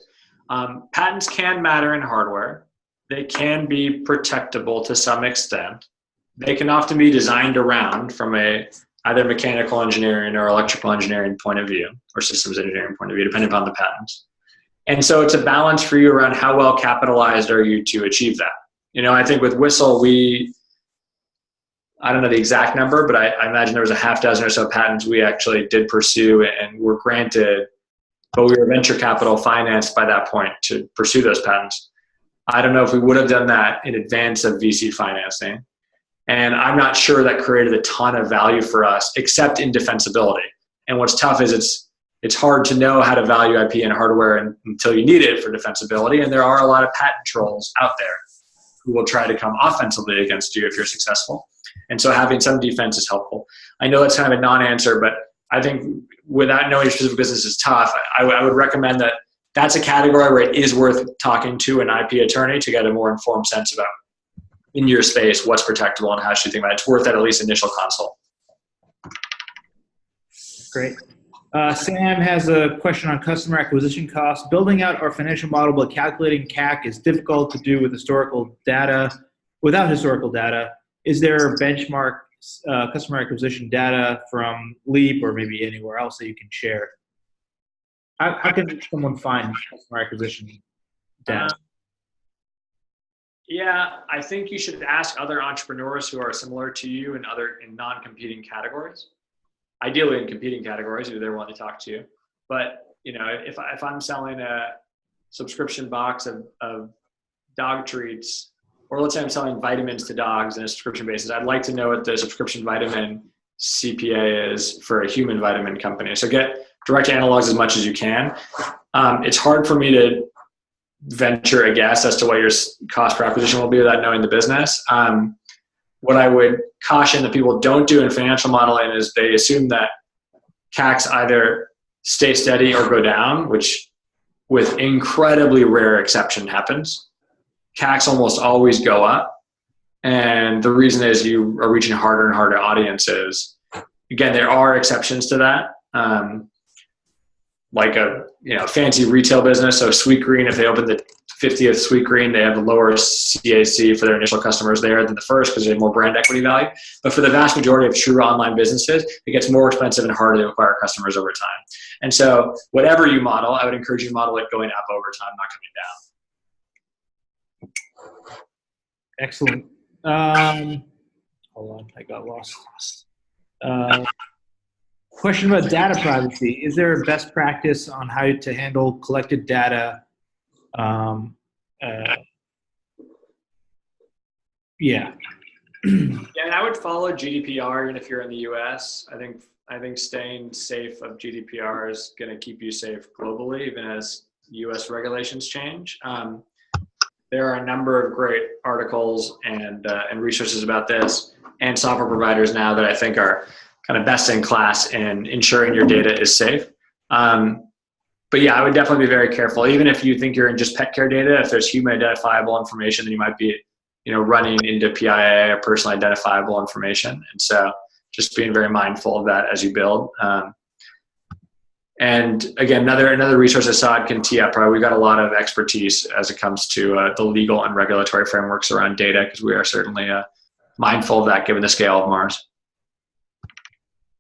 Patents can matter in hardware. They can be protectable to some extent. They can often be designed around from either mechanical engineering or electrical engineering point of view, or systems engineering point of view, depending upon the patents. And so it's a balance for you around how well capitalized are you to achieve that. I think with Whistle, I don't know the exact number, but I imagine there was a half dozen or so patents we actually did pursue and were granted, but we were venture capital financed by that point to pursue those patents. I don't know if we would have done that in advance of VC financing. And I'm not sure that created a ton of value for us, except in defensibility. And what's tough is it's hard to know how to value IP and hardware until you need it for defensibility. And there are a lot of patent trolls out there who will try to come offensively against you if you're successful. And so having some defense is helpful. I know that's kind of a non-answer, but I think without knowing your specific business is tough. I would recommend that that's a category where it is worth talking to an IP attorney to get a more informed sense about, in your space, what's protectable and how should you think about it. It's worth that at least initial consult. Great. Sam has a question on customer acquisition costs. Building out our financial model but calculating CAC is difficult to do with without historical data. Is there benchmark customer acquisition data from Leap or maybe anywhere else that you can share? How can someone find customer acquisition data? Yeah, I think you should ask other entrepreneurs who are similar to you in non-competing categories. Ideally in competing categories, if they're willing to talk to you. But if I'm selling a subscription box of dog treats, or let's say I'm selling vitamins to dogs on a subscription basis, I'd like to know what the subscription vitamin CPA is for a human vitamin company. So get direct analogs as much as you can. It's hard for me to venture a guess as to what your cost per acquisition will be without knowing the business. What I would caution that people don't do in financial modeling is they assume that CACs either stay steady or go down, which with incredibly rare exception happens. CACs almost always go up. And the reason is you are reaching harder and harder audiences. Again, there are exceptions to that. Like a fancy retail business. So Sweetgreen, if they open the 50th Sweetgreen, they have a lower CAC for their initial customers there than the first because they have more brand equity value. But for the vast majority of true online businesses, it gets more expensive and harder to acquire customers over time. And so whatever you model, I would encourage you to model it going up over time, not coming down. Excellent. Hold on, I got lost. Question about data privacy. Is there a best practice on how to handle collected data? Yeah. Yeah, and I would follow GDPR even if you're in the US. I think staying safe of GDPR is going to keep you safe globally, even as US regulations change. There are a number of great articles and resources about this, and software providers now that I think are kind of best in class in ensuring your data is safe. But yeah, I would definitely be very careful. Even if you think you're in just pet care data, if there's human identifiable information, then you might be, running into PIA or personally identifiable information. And so just being very mindful of that as you build. And again, another resource Assad can tee up. We've got a lot of expertise as it comes to the legal and regulatory frameworks around data, because we are certainly mindful of that given the scale of Mars.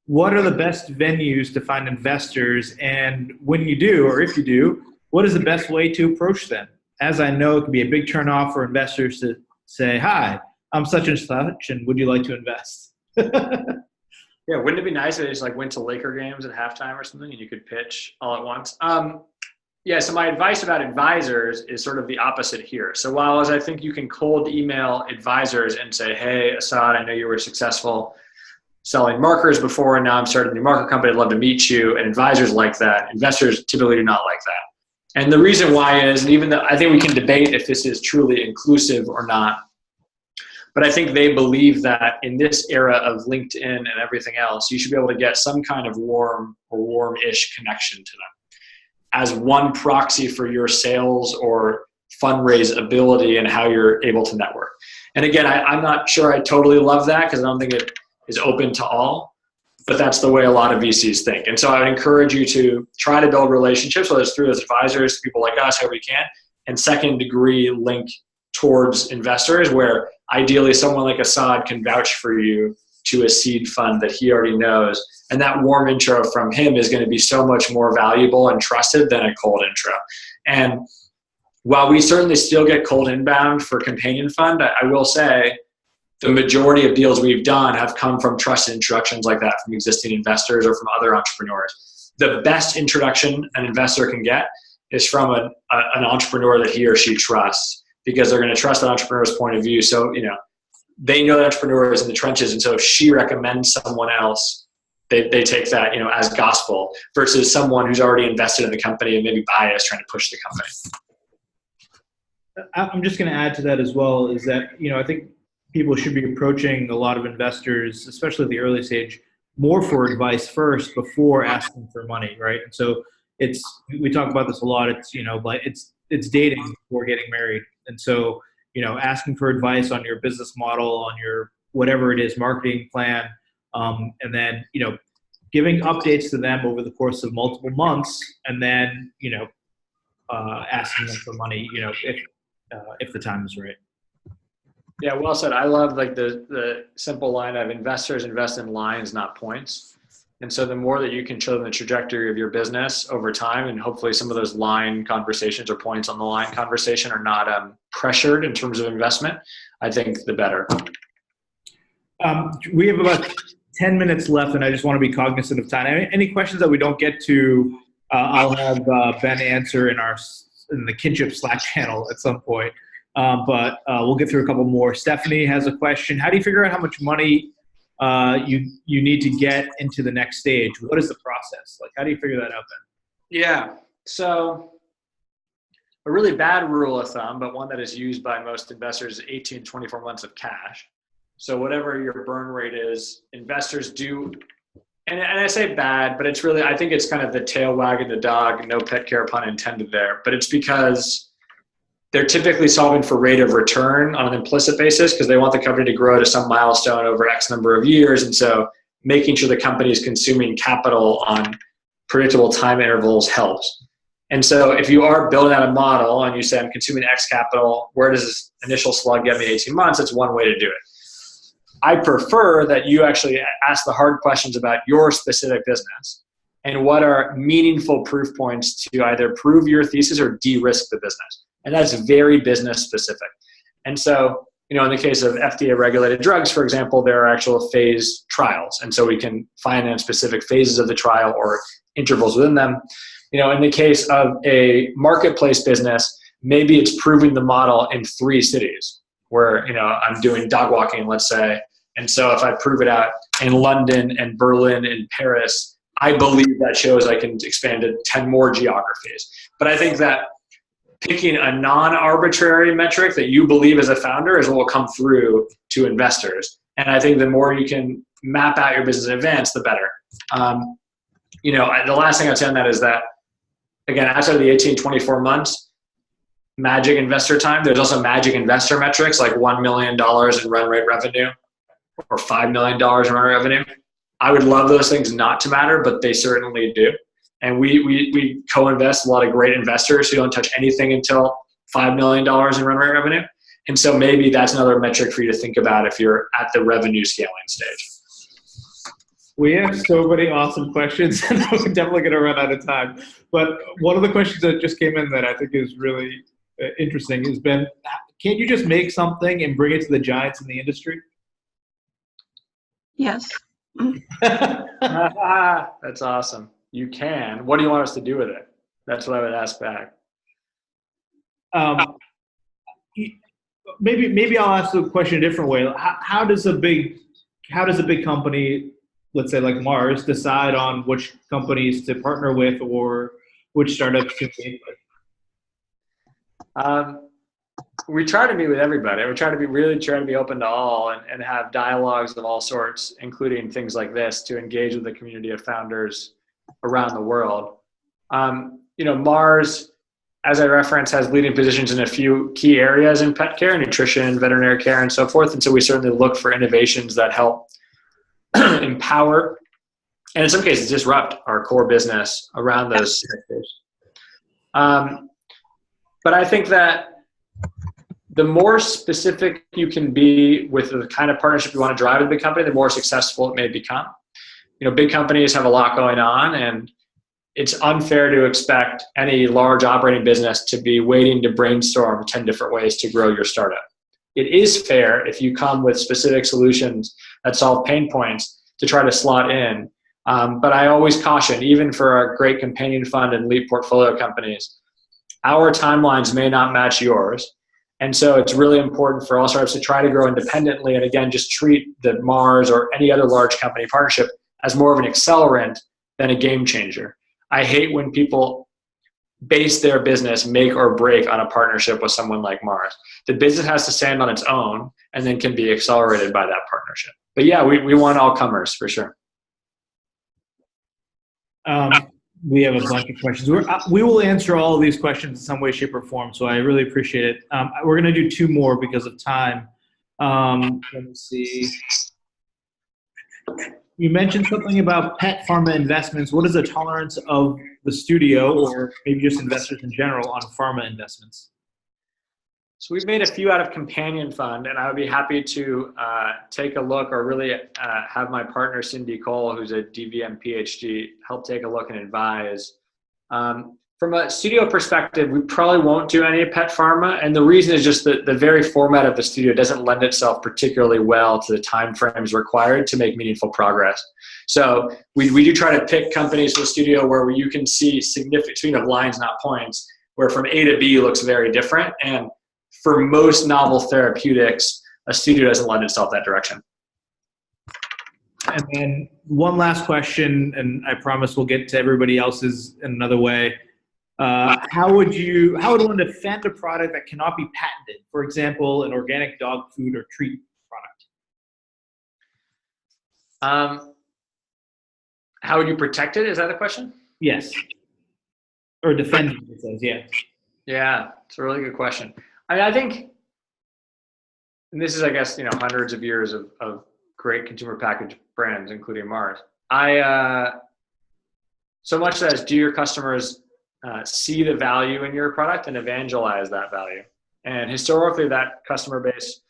What are the best venues to find investors? And when you do, or if you do, what is the best way to approach them? As I know, it can be a big turnoff for investors to say, "Hi, I'm such and such, and would you like to invest?" Yeah, wouldn't it be nice if they just went to Laker games at halftime or something and you could pitch all at once? Yeah, so my advice about advisors is sort of the opposite here. So while I think you can cold email advisors and say, "Hey, Assad, I know you were successful selling markers before, and now I'm starting a new marker company. I'd love to meet you." And advisors like that. Investors typically do not like that. And the reason why is, and even though I think we can debate if this is truly inclusive or not, but I think they believe that in this era of LinkedIn and everything else, you should be able to get some kind of warm or warm-ish connection to them as one proxy for your sales or fundraise ability and how you're able to network. And again, I'm not sure I totally love that, because I don't think it is open to all, but that's the way a lot of VCs think. And so I would encourage you to try to build relationships, whether it's through those advisors, people like us, however you can, and second degree link towards investors, where ideally someone like Assad can vouch for you to a seed fund that he already knows. And that warm intro from him is going to be so much more valuable and trusted than a cold intro. And while we certainly still get cold inbound for companion fund, I will say the majority of deals we've done have come from trusted introductions like that from existing investors or from other entrepreneurs. The best introduction an investor can get is from an entrepreneur that he or she trusts, because they're going to trust that entrepreneur's point of view. So, they know that entrepreneur is in the trenches. And so if she recommends someone else, they take that, as gospel, versus someone who's already invested in the company and maybe biased trying to push the company. I'm just going to add to that as well, is that, I think people should be approaching a lot of investors, especially at the early stage, more for advice first before asking for money, right? And so we talk about this a lot. It's dating before getting married. And so, asking for advice on your business model, on your whatever it is, marketing plan, and then, giving updates to them over the course of multiple months, and then, asking them for money, if the time is right. Yeah, well said. I love the simple line of investors invest in lines, not points. And so the more that you can show them the trajectory of your business over time, and hopefully some of those line conversations or points on the line conversation are not pressured in terms of investment, I think the better. We have about 10 minutes left, and I just want to be cognizant of time. Any questions that we don't get to, I'll have Ben answer in the Kinships Slack channel at some point. But we'll get through a couple more. Stephanie has a question. How do you figure out how much money you need to get into the next stage? What is the process? How do you figure that out then? Yeah. So a really bad rule of thumb, but one that is used by most investors, is 18 to 24 months of cash. So whatever your burn rate is, investors do, and I say bad, but it's really, I think it's kind of the tail wagging the dog, no Petcare pun intended there, but it's because they're typically solving for rate of return on an implicit basis, because they want the company to grow to some milestone over X number of years. And so making sure the company is consuming capital on predictable time intervals helps. And so if you are building out a model and you say, I'm consuming X capital, where does this initial slug get me 18 months? That's one way to do it. I prefer that you actually ask the hard questions about your specific business and what are meaningful proof points to either prove your thesis or de-risk the business. And that's very business specific. And so, in the case of FDA regulated drugs, for example, there are actual phase trials. And so we can finance specific phases of the trial or intervals within them. In the case of a marketplace business, maybe it's proving the model in 3 cities. where, I'm doing dog walking, let's say. And so if I prove it out in London and Berlin and Paris, I believe that shows I can expand to 10 more geographies. But I think that picking a non-arbitrary metric that you believe as a founder is what will come through to investors. And I think the more you can map out your business in advance, the better. The last thing I'd say on that is that, again, outside of the 18, 24 months, magic investor time, there's also magic investor metrics like $1 million in run rate revenue or $5 million in run rate revenue. I would love those things not to matter, but they certainly do. And we co-invest a lot of great investors who don't touch anything until $5 million in run rate revenue. And so maybe that's another metric for you to think about if you're at the revenue scaling stage. We have so many awesome questions, and we're definitely going to run out of time. But one of the questions that just came in that I think is really interesting has been, can't you just make something and bring it to the giants in the industry? Yes. That's awesome. You can. What do you want us to do with it? That's what I would ask back. Maybe I'll ask the question a different way. How does a big company, let's say like Mars, decide on which companies to partner with or which startups to meet with? We try to meet with everybody. We try to be open to all and have dialogues of all sorts, including things like this, to engage with the community of founders around the world. Mars, as I referenced, has leading positions in a few key areas in pet care, nutrition, veterinary care, and so forth. And so we certainly look for innovations that help empower and in some cases disrupt our core business around those sectors. But I think that the more specific you can be with the kind of partnership you want to drive with the big company, the more successful it may become. Big companies have a lot going on, and it's unfair to expect any large operating business to be waiting to brainstorm 10 different ways to grow your startup. It is fair if you come with specific solutions that solve pain points to try to slot in. But I always caution, even for our great companion fund and lead portfolio companies, our timelines may not match yours. And so it's really important for all startups to try to grow independently. And again, just treat the Mars or any other large company partnership as more of an accelerant than a game changer. I hate when people base their business make or break on a partnership with someone like Mars. The business has to stand on its own and then can be accelerated by that partnership. But yeah, we want all comers for sure. We have a bunch of questions. We will answer all of these questions in some way, shape, or form, so I really appreciate it. We're going to do two more because of time. Let me see. You mentioned something about pet pharma investments. What is the tolerance of the studio, or maybe just investors in general, on pharma investments? So we've made a few out of Companion Fund, and I would be happy to take a look, or really have my partner Cindy Cole, who's a DVM PhD, help take a look and advise. From a studio perspective, we probably won't do any pet pharma, and the reason is just that the very format of the studio doesn't lend itself particularly well to the timeframes required to make meaningful progress. So we do try to pick companies for the studio where you can see significant of lines, not points, where from A to B looks very different. And for most novel therapeutics, a studio doesn't lend itself that direction. And then one last question, and I promise we'll get to everybody else's in another way. How would one defend a product that cannot be patented? For example, an organic dog food or treat product. How would you protect it? Is that the question? Yes. Or defend it, it says, yeah. Yeah, it's a really good question. I think, and this is, I guess, hundreds of years of great consumer packaged brands, including Mars. So much as do your customers see the value in your product and evangelize that value. And historically, that customer base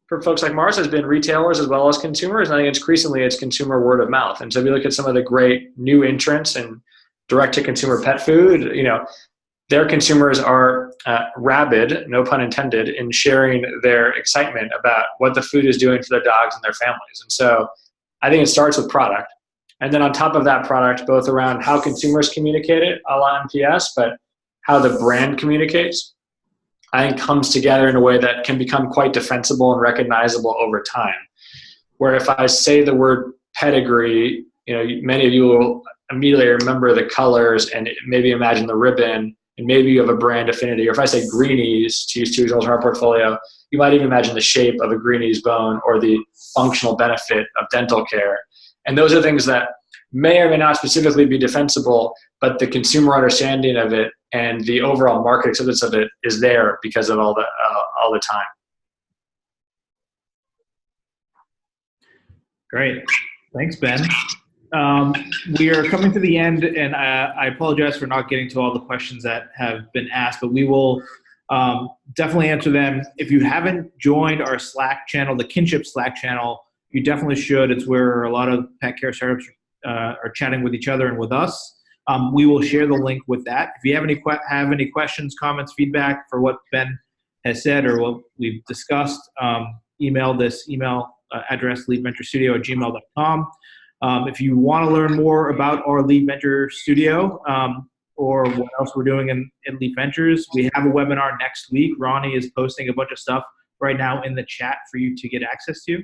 for folks like Mars has been retailers as well as consumers. And I think increasingly it's consumer word of mouth. And so if you look at some of the great new entrants in direct-to-consumer pet food, their consumers are rabid, no pun intended, in sharing their excitement about what the food is doing for their dogs and their families. And so I think it starts with product. And then on top of that product, both around how consumers communicate it, a la NPS, but how the brand communicates. I think comes together in a way that can become quite defensible and recognizable over time. Where if I say the word pedigree, many of you will immediately remember the colors and maybe imagine the ribbon, and maybe you have a brand affinity. Or if I say greenies, to use two examples from our portfolio, you might even imagine the shape of a greenies bone or the functional benefit of dental care. And those are things that may or may not specifically be defensible, but the consumer understanding of it and the overall market acceptance of it is there because of all the time. Great. Thanks, Ben. We are coming to the end, and I apologize for not getting to all the questions that have been asked, but we will definitely answer them. If you haven't joined our Slack channel, the Kinships Slack channel, you definitely should. It's where a lot of pet care startups are chatting with each other and with us. We will share the link with that. If you have any questions, comments, feedback for what Ben has said or what we've discussed, email this email address, leadventurestudio@gmail.com. If you want to learn more about our Lead Venture Studio or what else we're doing in Lead Ventures, we have a webinar next week. Ronnie is posting a bunch of stuff right now in the chat for you to get access to.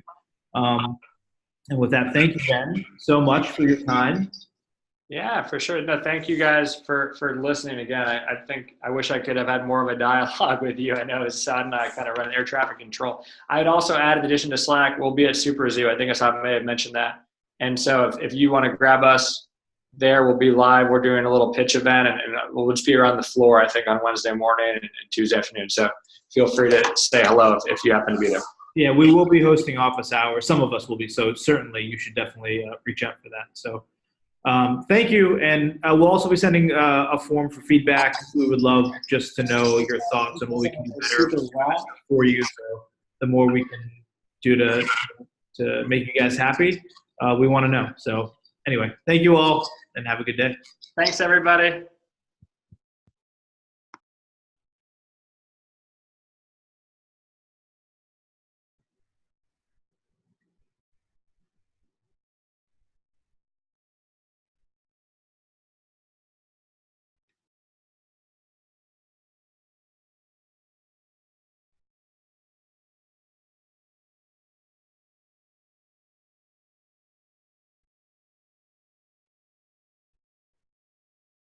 And with that, thank you, Ben, so much for your time. Yeah, for sure. No, thank you guys for listening again. I wish I could have had more of a dialogue with you. I know Assad and I kind of run air traffic control. I'd also add, in addition to Slack, we'll be at Super Zoo. I think Assad may have mentioned that. And so if you want to grab us there, we'll be live. We're doing a little pitch event, and we'll just be around the floor, I think, on Wednesday morning and Tuesday afternoon. So feel free to say hello if you happen to be there. Yeah, we will be hosting office hours. Some of us will be, so certainly you should definitely reach out for that. So thank you, and we'll also be sending a form for feedback. We would love just to know your thoughts on what we can do better for you. So the more we can do to make you guys happy, we want to know. So anyway, thank you all, and have a good day. Thanks, everybody.